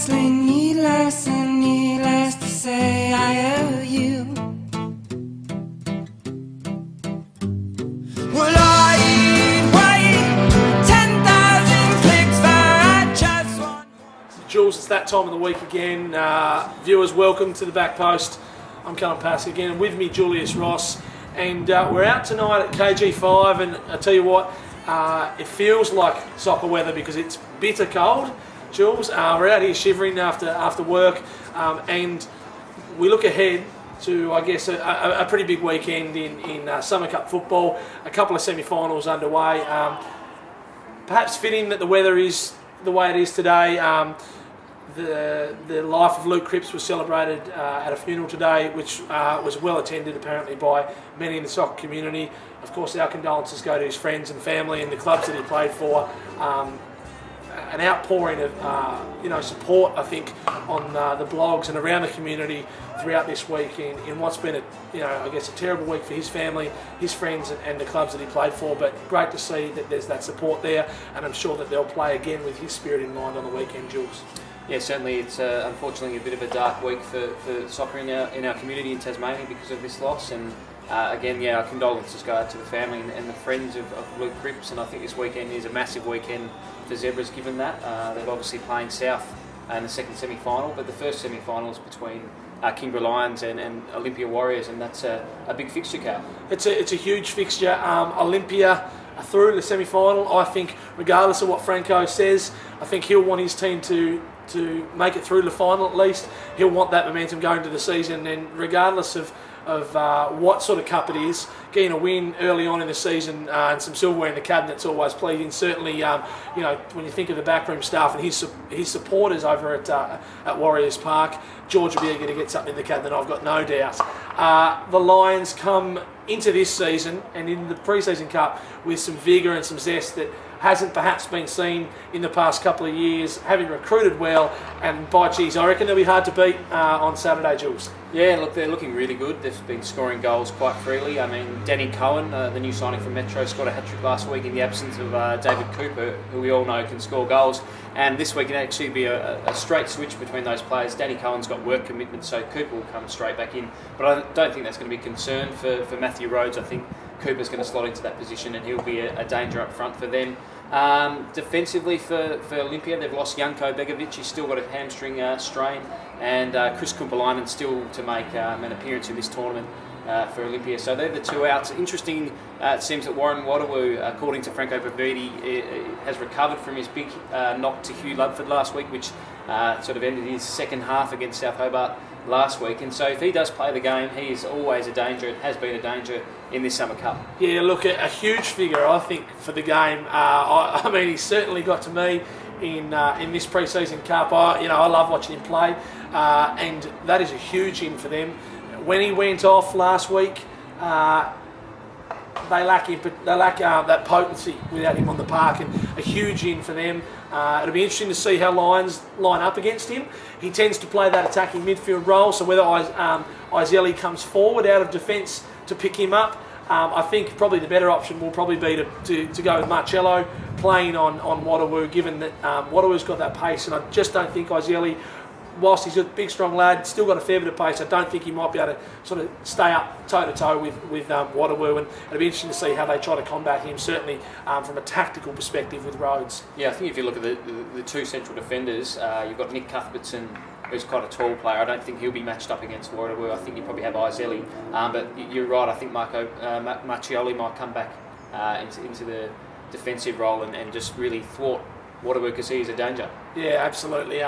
needless to say, I owe you. Well, I wait 10,000 clicks for just one. Jules, it's that time of the week again. Viewers, welcome to the Back Post. I'm Callum Pask again, and with me Julius Ross. And we're out tonight at KG5, and I tell you what, it feels like soccer weather because it's bitter cold. Jules, we're out here shivering after work, and we look ahead to, I guess, a pretty big weekend in Summer Cup football. A couple of semi-finals underway. Perhaps fitting that the weather is the way it is today. The life of Luke Cripps was celebrated at a funeral today, which was well attended apparently by many in the soccer community. Of course, our condolences go to his friends and family and the clubs that he played for. An outpouring of support, I think, on the blogs and around the community throughout this week in what's been a terrible week for his family, his friends, and the clubs that he played for. But great to see that there's that support there, and I'm sure that they'll play again with his spirit in mind on the weekend, Jules. Yeah, certainly. It's unfortunately a bit of a dark week for soccer in our community in Tasmania because of this loss. And again, our condolences go out to the family and the friends of Luke Cripps. And I think this weekend is a massive weekend for Zebras, given that they're obviously playing South in the second semi-final, but the first semi-final is between Kingborough Lions and Olympia Warriors, and that's a big fixture, Cal. It's a huge fixture. Olympia are through the semi-final. I think, regardless of what Franco says, I think he'll want his team to make it through the final at least. He'll want that momentum going into the season, and regardless of what sort of cup it is, getting a win early on in the season and some silverware in the cabinet's always pleasing. Certainly, when you think of the backroom staff and his supporters over at Warriors Park, George will be eager to get something in the cabinet, I've got no doubt. The Lions come into this season and in the pre-season cup with some vigour and some zest that hasn't perhaps been seen in the past couple of years, having recruited well, and by geez, I reckon they'll be hard to beat on Saturday, Jules. Yeah, look, they're looking really good. They've been scoring goals quite freely. I mean, Danny Cohen, the new signing from Metro, scored a hat-trick last week in the absence of David Cooper, who we all know can score goals. And this week it actually be a straight switch between those players. Danny Cohen's got work commitment, so Cooper will come straight back in. But I don't think that's going to be a concern for Matthew Rhodes. I think Cooper's going to slot into that position and he'll be a danger up front for them. Defensively for Olympia, they've lost Janko Begovic. He's still got a hamstring strain, and Chris Kumpalainen still to make an appearance in this tournament for Olympia. So they're the two outs. Interesting, it seems that Warren Waterloo, according to Franco Pavidi, has recovered from his big knock to Hugh Ludford last week, which sort of ended his second half against South Hobart last week. And so if he does play the game, he is always a danger. It has been a danger in this Summer Cup. Yeah, look, a huge figure, I think, for the game. I mean, he's certainly got to me in this pre-season cup. I love watching him play, and that is a huge in for them. When he went off last week, they lack that potency without him on the park, and a huge in for them. It'll be interesting to see how Lions line up against him. He tends to play that attacking midfield role, so whether Izelli comes forward out of defence to pick him up, I think probably the better option will probably be to go with Marcello playing on Waterloo, given that Waterloo's got that pace, and I just don't think Izelli, whilst he's a big strong lad, still got a fair bit of pace, I don't think he might be able to sort of stay up toe-to-toe with Waterloo, and it'll be interesting to see how they try to combat him, certainly from a tactical perspective with Rhodes. Yeah, I think if you look at the two central defenders, you've got Nick Cuthbertson, who's quite a tall player. I don't think he'll be matched up against Waterloo. I think you probably have Izelli, but you're right, I think Marcioli might come back into the defensive role and just really thwart Waterloo because he is a danger. Yeah, absolutely.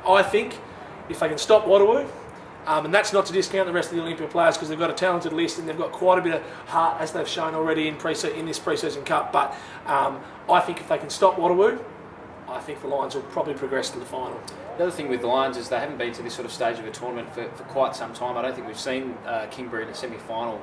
I think if they can stop Waterloo, and that's not to discount the rest of the Olympia players because they've got a talented list and they've got quite a bit of heart, as they've shown already in this pre-season cup. But I think if they can stop Waterloo, I think the Lions will probably progress to the final. The other thing with the Lions is they haven't been to this sort of stage of a tournament for quite some time. I don't think we've seen Kingborough in a semi-final.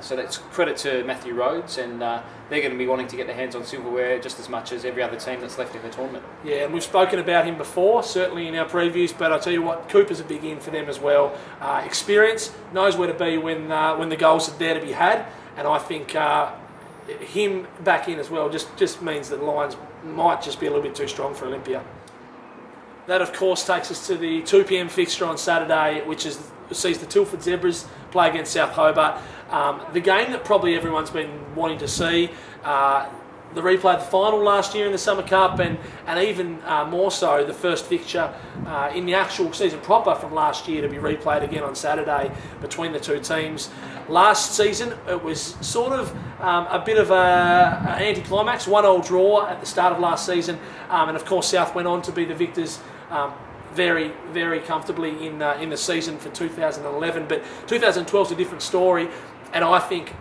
So that's credit to Matthew Rhodes, and they're going to be wanting to get their hands on silverware just as much as every other team that's left in the tournament. Yeah, and we've spoken about him before, certainly in our previews, but I tell you what, Cooper's a big in for them as well. Experience, knows where to be when the goals are there to be had, and I think him back in as well just means that the Lions might just be a little bit too strong for Olympia. That, of course, takes us to the 2 p.m. fixture on Saturday, which sees the Tilford Zebras play against South Hobart. The game that probably everyone's been wanting to see. The replay of the final last year in the Summer Cup, and even more so the first fixture in the actual season proper from last year to be replayed again on Saturday between the two teams. Last season it was sort of a bit of an anticlimax, 1-1 draw at the start of last season, and of course South went on to be the victors very, very comfortably in the season for 2011. But 2012 is a different story, and I think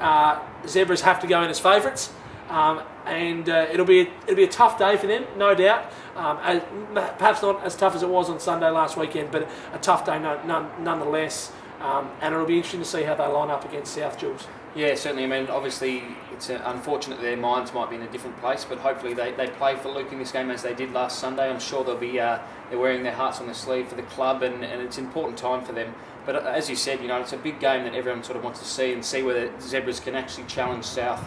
Zebras have to go in as favourites. And it'll be a tough day for them, no doubt. Perhaps not as tough as it was on Sunday last weekend, but a tough day nonetheless. And it'll be interesting to see how they line up against South, Jules. Yeah, certainly. I mean, obviously, it's unfortunate their minds might be in a different place, but hopefully they play for Luke in this game as they did last Sunday. I'm sure they'll be they're wearing their hearts on their sleeve for the club, and it's an important time for them. But as you said, it's a big game that everyone sort of wants to see whether Zebras can actually challenge South.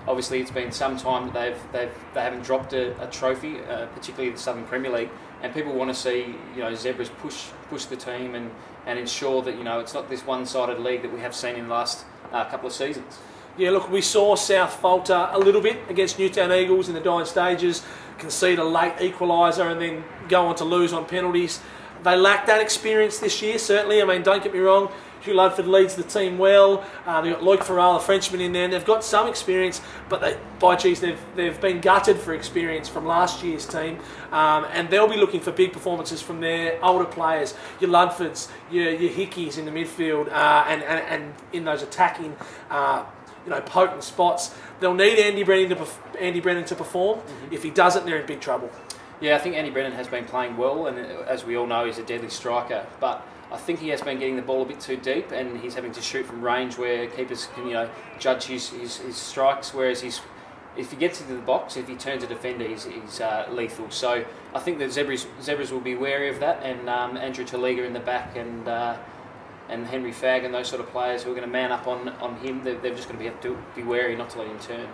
Obviously, it's been some time that they haven't dropped a trophy, particularly the Southern Premier League, and people want to see Zebras push the team and ensure that it's not this one-sided league that we have seen in the last couple of seasons. Yeah, look, we saw South falter a little bit against Newtown Eagles in the dying stages, concede a late equaliser and then go on to lose on penalties. They lack that experience this year, certainly. I mean, don't get me wrong, Hugh Ludford leads the team well. They've got Luke Farrell, a Frenchman, in there, and they've got some experience, but they've been gutted for experience from last year's team, and they'll be looking for big performances from their older players, your Ludfords, your Hickeys in the midfield, and in those attacking, potent spots. They'll need Andy Brennan to perform. Mm-hmm. If he doesn't, they're in big trouble. Yeah, I think Andy Brennan has been playing well, and as we all know, he's a deadly striker. But I think he has been getting the ball a bit too deep, and he's having to shoot from range where keepers can, judge his strikes. Whereas if he gets into the box, if he turns a defender, he's lethal. So I think the Zebras will be wary of that, and Andrew Taliga in the back, and Henry Fagg and those sort of players who are going to man up on him. They're just going to have to be wary not to let him turn.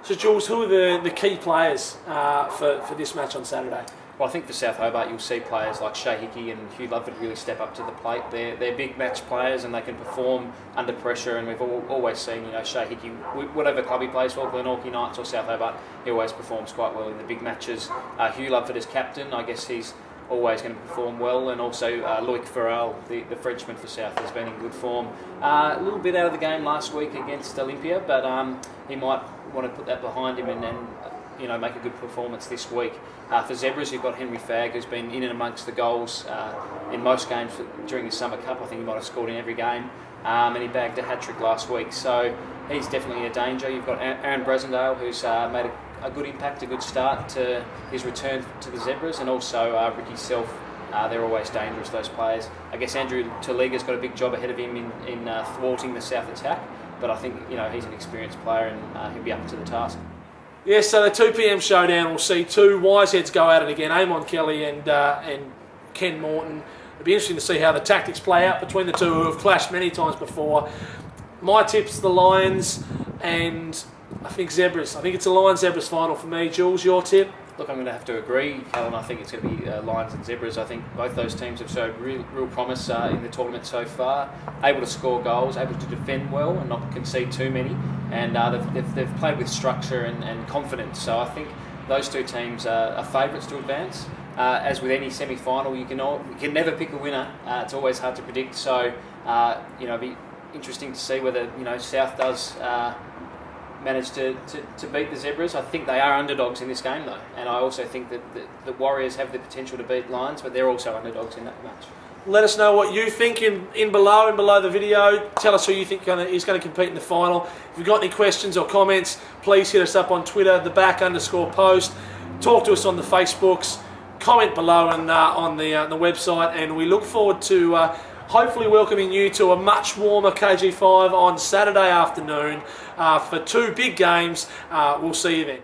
So, Jules, who are the key players for this match on Saturday? Well, I think for South Hobart, you'll see players like Shay Hickey and Hugh Ludford really step up to the plate. They're big match players, and they can perform under pressure. And we've always seen, Shay Hickey, whatever club he plays for, Glenorchy Knights or South Hobart, he always performs quite well in the big matches. Hugh Ludford as captain, I guess he's always going to perform well, and also Loic Farrell, the Frenchman for South, has been in good form. A little bit out of the game last week against Olympia, but he might want to put that behind him and make a good performance this week. For Zebras, you've got Henry Fagg, who's been in and amongst the goals in most games during the Summer Cup. I think he might have scored in every game, and he bagged a hat-trick last week, so he's definitely a danger. You've got Aaron Brasendale, who's made a good impact, a good start to his return to the Zebras, and also Ricky Self. They're always dangerous, those players. I guess Andrew Taliga's got a big job ahead of him in thwarting the South attack, but I think he's an experienced player, and he'll be up to the task. Yes, so the 2 p.m. showdown will see two Wiseheads go at it again, Amon Kelly and Ken Morton. It'll be interesting to see how the tactics play out between the two who have clashed many times before. My tip's the Lions, and I think Zebras. I think it's a Lions-Zebras final for me. Jules, your tip? Look, I'm going to have to agree, Callum. I think it's going to be Lions and Zebras. I think both those teams have showed real promise in the tournament so far. Able to score goals, able to defend well and not concede too many. And they've played with structure and confidence. So I think those two teams are favourites to advance. As with any semi-final, you can never pick a winner. It's always hard to predict. So it'll be interesting to see whether South does manage to beat the Zebras. I think they are underdogs in this game, though, and I also think that the Warriors have the potential to beat Lions, but they're also underdogs in that match. Let us know what you think in below the video. Tell us who you think is going to compete in the final. If you've got any questions or comments, please hit us up on Twitter, @the_back_post. Talk to us on the Facebooks. Comment below and on the website, and we look forward to hopefully welcoming you to a much warmer KG5 on Saturday afternoon for two big games. We'll see you then.